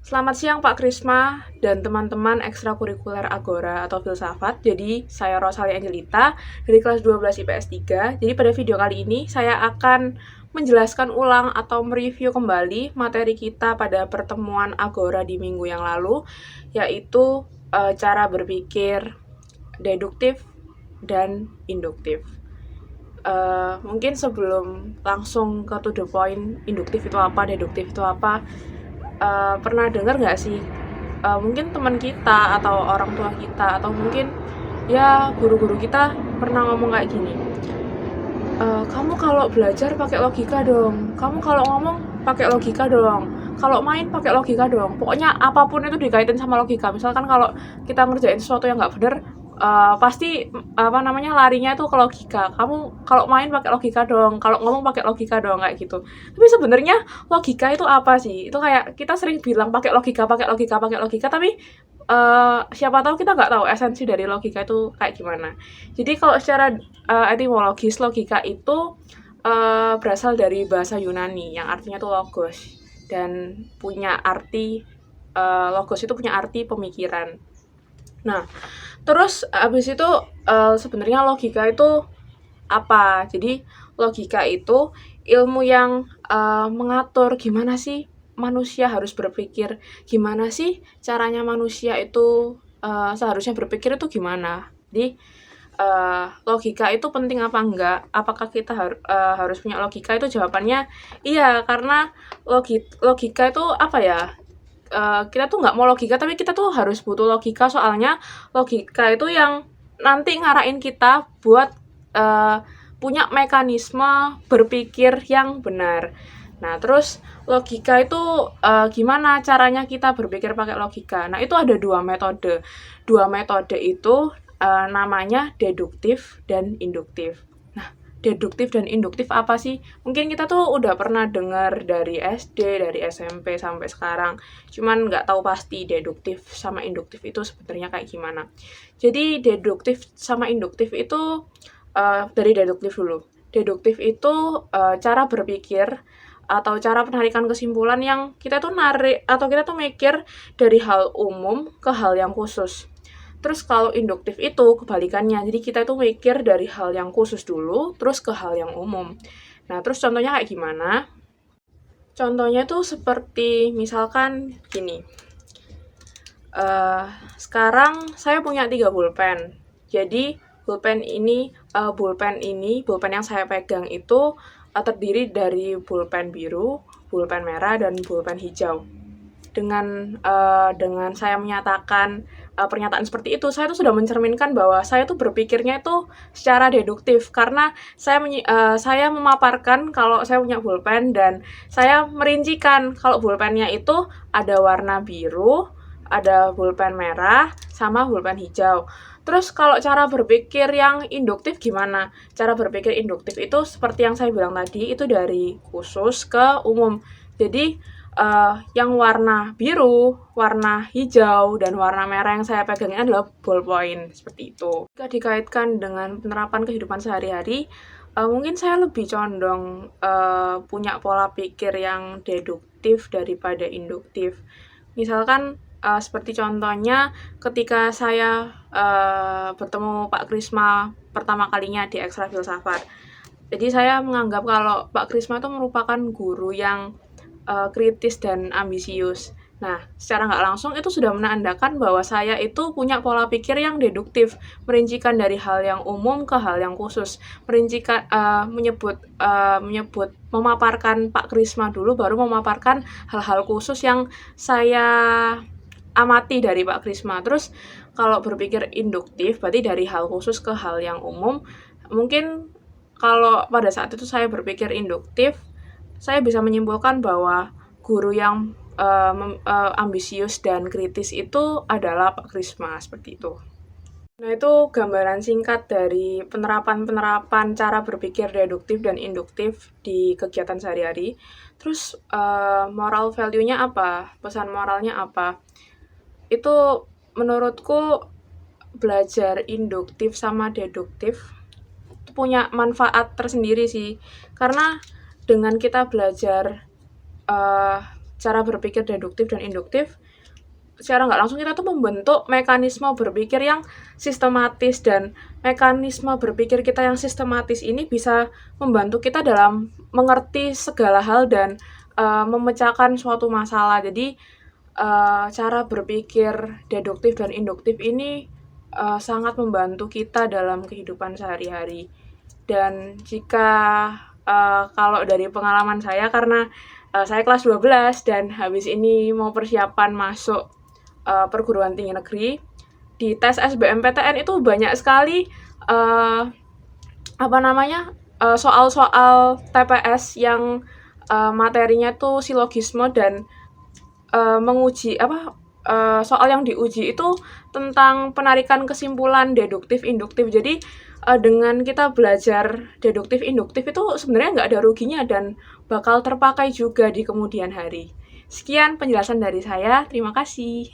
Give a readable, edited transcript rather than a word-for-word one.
Selamat siang Pak Krisma dan teman-teman ekstrakurikuler Agora atau Filsafat. Jadi, saya Rosalia Angelita dari kelas 12 IPS 3. Jadi, pada video kali ini saya akan menjelaskan ulang atau mereview kembali materi kita pada pertemuan Agora di minggu yang lalu, yaitu cara berpikir deduktif dan induktif. Mungkin sebelum langsung ke to the point, induktif itu apa, deduktif itu apa, pernah dengar nggak sih, mungkin teman kita atau orang tua kita atau mungkin ya guru-guru kita pernah ngomong kayak gini, kamu kalau belajar pakai logika dong, kamu kalau ngomong pakai logika dong, kalau main pakai logika dong, pokoknya apapun itu dikaitin sama logika. Misalkan kalau kita ngerjain sesuatu yang nggak bener, pasti larinya itu ke logika. Kamu kalau main pakai logika dong, kalau ngomong pakai logika dong, kayak gitu. Tapi sebenarnya logika itu apa sih? Itu kayak kita sering bilang pakai logika, pakai logika, pakai logika, tapi siapa tahu kita nggak tahu esensi dari logika itu kayak gimana. Jadi kalau secara etimologis, logika itu berasal dari bahasa Yunani yang artinya tuh logos, dan punya arti, logos itu punya arti pemikiran. Nah, terus abis itu sebenarnya logika itu apa? Jadi logika itu ilmu yang mengatur gimana sih manusia harus berpikir, gimana sih caranya manusia itu seharusnya berpikir itu gimana. Jadi logika itu penting apa enggak? Apakah kita harus punya logika? Itu jawabannya iya, karena logika itu apa ya? Kita tuh nggak mau logika, tapi kita tuh harus butuh logika, soalnya logika itu yang nanti ngarahin kita buat punya mekanisme berpikir yang benar. Nah, terus logika itu gimana caranya kita berpikir pakai logika? Nah, itu ada dua metode. Dua metode itu namanya deduktif dan induktif. Nah, deduktif dan induktif apa sih? Mungkin kita tuh udah pernah dengar dari SD, dari SMP sampai sekarang. Cuman nggak tahu pasti deduktif sama induktif itu sebenarnya kayak gimana. Jadi deduktif sama induktif itu dari deduktif dulu. Deduktif itu cara berpikir atau cara penarikan kesimpulan yang kita tuh narik atau kita tuh mikir dari hal umum ke hal yang khusus. Terus kalau induktif itu kebalikannya, jadi kita itu mikir dari hal yang khusus dulu, terus ke hal yang umum. Nah, terus contohnya kayak gimana? Contohnya tuh seperti misalkan gini, sekarang saya punya 3 pulpen. Jadi pulpen yang saya pegang itu terdiri dari pulpen biru, pulpen merah, dan pulpen hijau. Dengan saya menyatakan pernyataan seperti itu, saya tuh sudah mencerminkan bahwa saya tuh berpikirnya itu secara deduktif, karena saya memaparkan kalau saya punya pulpen, dan saya merincikan kalau pulpennya itu ada warna biru, ada pulpen merah, sama pulpen hijau. Terus kalau cara berpikir yang induktif gimana? Cara berpikir induktif itu seperti yang saya bilang tadi, itu dari khusus ke umum. Jadi yang warna biru, warna hijau, dan warna merah yang saya pegang ini adalah ballpoint, seperti itu. Jika dikaitkan dengan penerapan kehidupan sehari-hari, mungkin saya lebih condong punya pola pikir yang deduktif daripada induktif. Misalkan seperti contohnya ketika saya bertemu Pak Krisma pertama kalinya di Ekstra Filsafat. Jadi saya menganggap kalau Pak Krisma itu merupakan guru yang kritis dan ambisius. Nah, secara nggak langsung itu sudah menandakan bahwa saya itu punya pola pikir yang deduktif, merincikan dari hal yang umum ke hal yang khusus, merincikan memaparkan Pak Krisma dulu, baru memaparkan hal-hal khusus yang saya amati dari Pak Krisma. Terus kalau berpikir induktif, berarti dari hal khusus ke hal yang umum. Mungkin kalau pada saat itu saya berpikir induktif, saya bisa menyimpulkan bahwa guru yang ambisius dan kritis itu adalah Pak Krisma, seperti itu. Nah, itu gambaran singkat dari penerapan-penerapan cara berpikir deduktif dan induktif di kegiatan sehari-hari. Terus moral value-nya apa? Pesan moralnya apa? Itu menurutku belajar induktif sama deduktif itu punya manfaat tersendiri sih. Karena dengan kita belajar cara berpikir deduktif dan induktif, secara nggak langsung kita tuh membentuk mekanisme berpikir yang sistematis, dan mekanisme berpikir kita yang sistematis ini bisa membantu kita dalam mengerti segala hal dan memecahkan suatu masalah. Jadi cara berpikir deduktif dan induktif ini sangat membantu kita dalam kehidupan sehari-hari. Dan jika kalau dari pengalaman saya, karena saya kelas 12 dan habis ini mau persiapan masuk perguruan tinggi negeri, di tes SBMPTN itu banyak sekali soal-soal TPS yang materinya tuh silogisme dan menguji soal yang diuji itu tentang penarikan kesimpulan deduktif induktif. Jadi dengan kita belajar deduktif induktif itu sebenarnya nggak ada ruginya dan bakal terpakai juga di kemudian hari. Sekian penjelasan dari saya, terima kasih.